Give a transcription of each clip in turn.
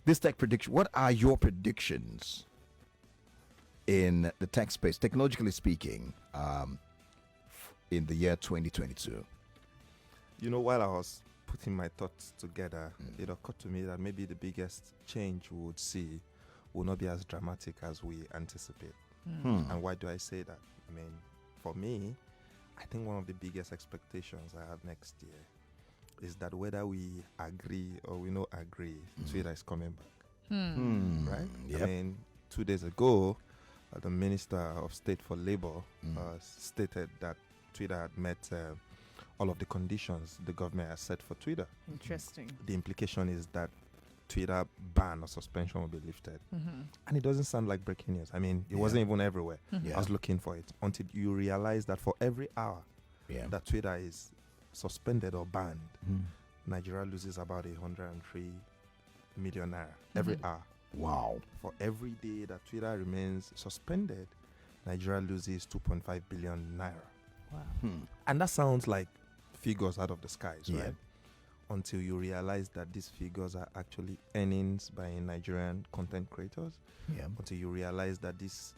This tech prediction. What are your predictions in the tech space, technologically speaking, in the year 2022? You know, while I was putting my thoughts together, it occurred to me that maybe the biggest change we would see will not be as dramatic as we anticipate. And why do I say that? I mean, for me, I think one of the biggest expectations I have next year is that whether we agree or we not agree, Twitter is coming back. Right? Yep. I mean, 2 days ago, the Minister of State for Labor stated that Twitter had met all of the conditions the government has set for Twitter. Interesting. The implication is that Twitter ban or suspension will be lifted. And it doesn't sound like breaking news. I mean, it wasn't even everywhere. I was looking for it until you realize that for every hour that Twitter is suspended or banned, Nigeria loses about 103 million naira every hour. Wow. For every day that Twitter remains suspended, Nigeria loses 2.5 billion naira. Wow. And that sounds like figures out of the skies, Yeah. right? Until you realize that these figures are actually earnings by Nigerian content creators. Yeah. Until you realize that this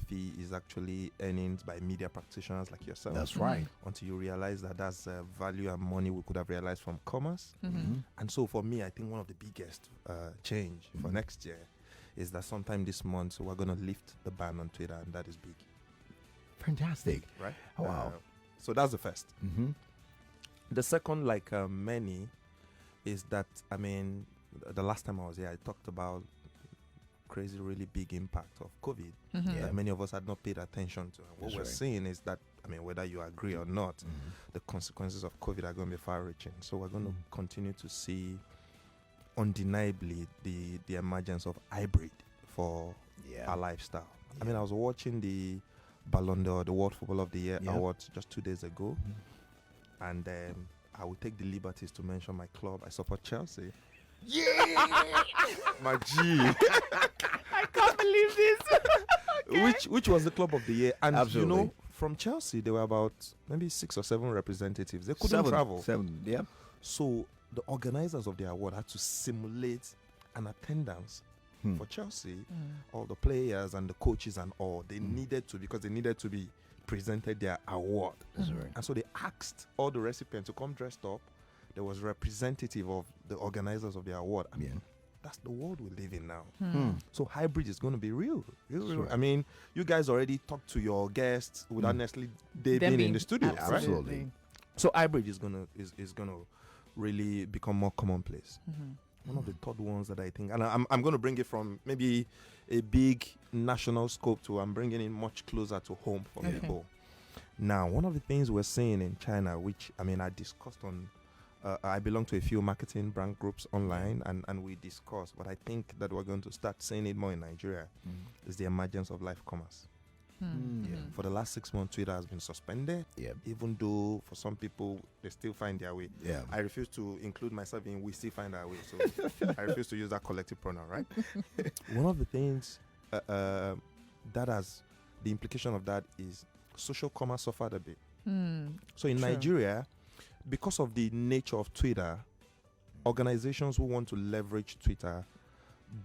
fee is actually earnings by media practitioners like yourself. That's right. Until you realize that that's value and money we could have realized from commerce. And so for me, I think one of the biggest change for next year is that sometime this month we're going to lift the ban on Twitter, and that is big. Fantastic. Right? Oh, wow. So that's the first. The second, like many, is that, I mean, the last time I was here, I talked about crazy, really big impact of COVID that many of us had not paid attention to. And what That's we're right. seeing is that, I mean, whether you agree or not, the consequences of COVID are going to be far-reaching. So we're going to continue to see, undeniably, the emergence of hybrid for our lifestyle. I mean, I was watching the Ballon d'Or, the World Football of the Year Awards just 2 days ago, and I will take the liberties to mention my club. I support Chelsea. Yeah. My G. I can't believe this. Which was the club of the year. And Absolutely. you know, from Chelsea, there were about maybe 6 or 7 representatives. They couldn't travel. Seven. Yeah. So the organizers of the award had to simulate an attendance for Chelsea. All the players and the coaches and all, they needed to, because they needed to be presented their award. That's right. And so they asked all the recipients to come dressed up. There was representative of the organizers of the award. I mean, that's the world we live in now. So hybrid is going to be real. Sure. I mean, you guys already talked to your guests without necessarily they being in the studio, right? Absolutely. So hybrid is gonna really become more commonplace. One of the third ones that I think, and I'm going to bring it from maybe a big national scope to I'm bringing it much closer to home for people. Now, one of the things we're seeing in China, which I mean I discussed on, I belong to a few marketing brand groups online, and we discussed, but I think that we're going to start seeing it more in Nigeria, is the emergence of live commerce. For the last 6 months, Twitter has been suspended, even though for some people, they still find their way. I refuse to include myself in we still find our way, so I refuse to use that collective pronoun, right? One of the things that has, the implication of that is social commerce suffered a bit. So in Nigeria, because of the nature of Twitter, organizations who want to leverage Twitter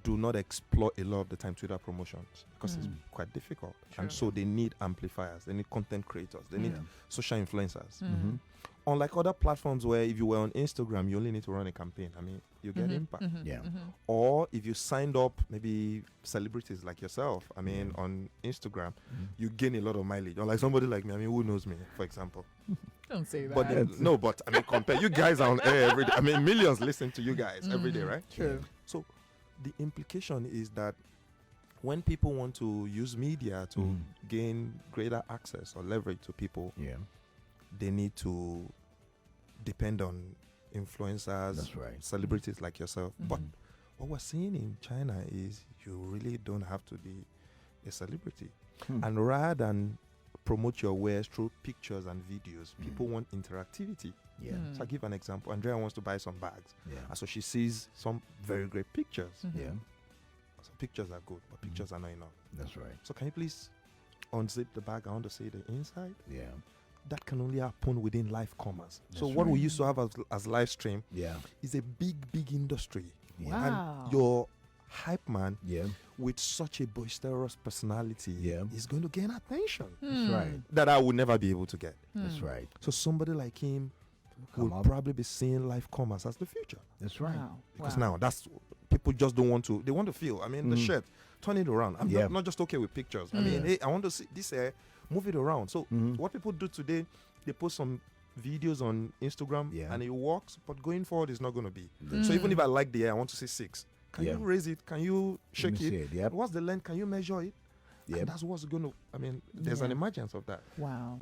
do not exploit a lot of the time Twitter promotions because it's quite difficult. And so they need amplifiers, they need content creators, they need social influencers. Unlike other platforms where if you were on Instagram, you only need to run a campaign. I mean, you get impact. Or if you signed up maybe celebrities like yourself, I mean, on Instagram, you gain a lot of mileage. Unlike somebody like me, I mean, who knows me, for example. Don't say that. But no, but I mean, compare. You guys are on air every day. I mean, millions listen to you guys every day, right? True. So the implication is that when people want to use media to gain greater access or leverage to people, they need to depend on influencers, That's right. celebrities like yourself. But what we're seeing in China is you really don't have to be a celebrity. And rather than promote your wares through pictures and videos, people want interactivity. So I give an example. Andrea wants to buy some bags. And so she sees some very great pictures. So pictures are good, but pictures are not enough. That's right. So can you please unzip the bag? I want to see the inside. Yeah. That can only happen within live commerce. So That's what we right. used to have as live stream Yeah. is a big industry Yeah. Wow. And your hype man Yeah. with such a boisterous personality Yeah. is going to gain attention That's right. that I would never be able to get. That's right. So somebody like him Come will up. probably be seeing live commerce as the future. That's right. Wow. Because Wow. now that's people just don't want to. They want to feel. I mean, the shirt, turn it around. I'm Yeah. not just okay with pictures. I mean, hey, I want to see this hair, move it around. So what people do today, they post some videos on Instagram Yeah. and it works, but going forward it's not going to be. So even if I like the hair, I want to see 6. Can Yeah. you raise it? Can you shake see it? it, yep. What's the length? Can you measure it? Yep. And that's what's going to. I mean, there's an Yeah. emergence of that. Wow.